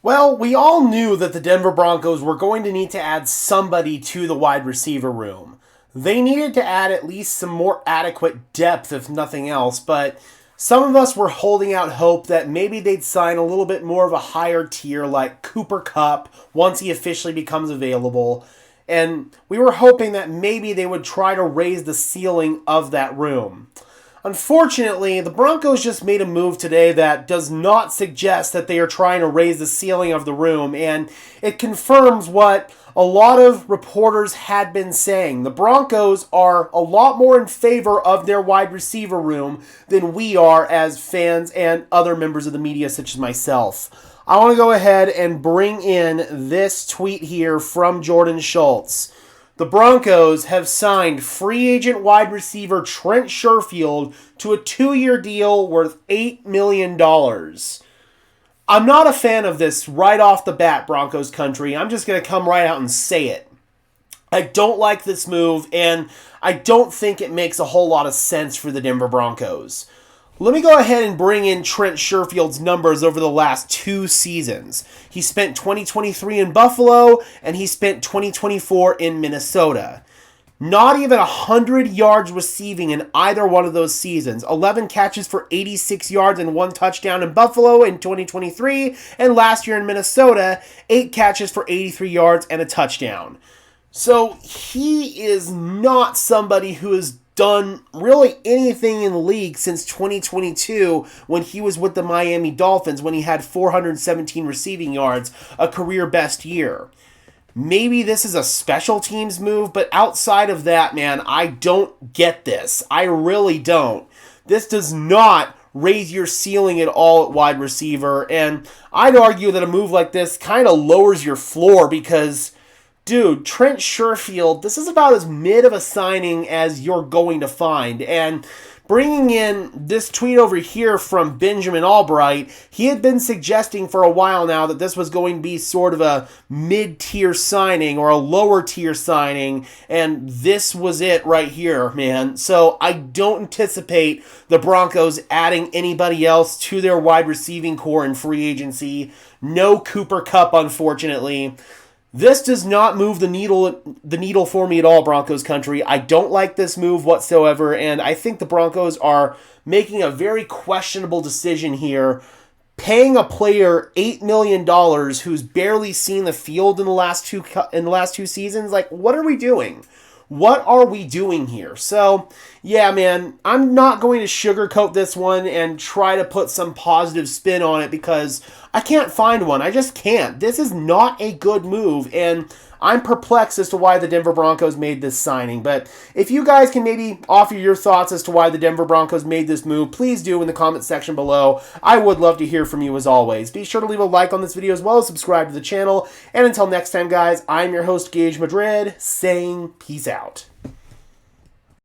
Well, we all knew that the Denver Broncos were going to need to add somebody to the wide receiver room. They needed to add at least some more adequate depth, if nothing else, but some of us were holding out hope that maybe they'd sign a little bit more of a higher tier like Cooper Kupp once he officially becomes available, and we were hoping that maybe they would try to raise the ceiling of that room. Unfortunately, the Broncos just made a move today that does not suggest that they are trying to raise the ceiling of the room, and it confirms what a lot of reporters had been saying. The Broncos are a lot more in favor of their wide receiver room than we are as fans and other members of the media such as myself. I want to go ahead and bring in this tweet here from Jordan Schultz. The Broncos have signed free agent wide receiver Trent Sherfield to a 2-year deal worth $8 million. I'm not a fan of this right off the bat, Broncos country. I'm just going to come right out and say it. I don't like this move, and I don't think it makes a whole lot of sense for the Denver Broncos. Let me go ahead and bring in Trent Sherfield's numbers over the last 2 seasons. He spent 2023 in Buffalo, and he spent 2024 in Minnesota. Not even 100 yards receiving in either one of those seasons. 11 catches for 86 yards and 1 touchdown in Buffalo in 2023, and last year in Minnesota, 8 catches for 83 yards and a touchdown. So he is not somebody who has done really anything in the league since 2022 when he was with the Miami Dolphins when he had 417 receiving yards, a career best year. Maybe this is a special teams move, but outside of that, man, I don't get this. I really don't. This does not raise your ceiling at all at wide receiver, and I'd argue that a move like this kind of lowers your floor because, dude, Trent Sherfield, this is about as mid of a signing as you're going to find. And bringing in this tweet over here from Benjamin Albright, he had been suggesting for a while now that this was going to be sort of a mid-tier signing or a lower-tier signing, and this was it right here, man. So I don't anticipate the Broncos adding anybody else to their wide receiving core in free agency. No Cooper Kupp, unfortunately. This does not move the needle for me at all, Broncos country. I don't like this move whatsoever, and I think the Broncos are making a very questionable decision here, paying a player $8 million who's barely seen the field in the last two seasons. Like, what are we doing? What are we doing here? So, yeah, man, I'm not going to sugarcoat this one and try to put some positive spin on it because I can't find one. I just can't. This is not a good move, and I'm perplexed as to why the Denver Broncos made this signing. But if you guys can maybe offer your thoughts as to why the Denver Broncos made this move, please do in the comment section below. I would love to hear from you as always. Be sure to leave a like on this video as well as subscribe to the channel. And until next time, guys, I'm your host, Gage Madrid, saying peace out.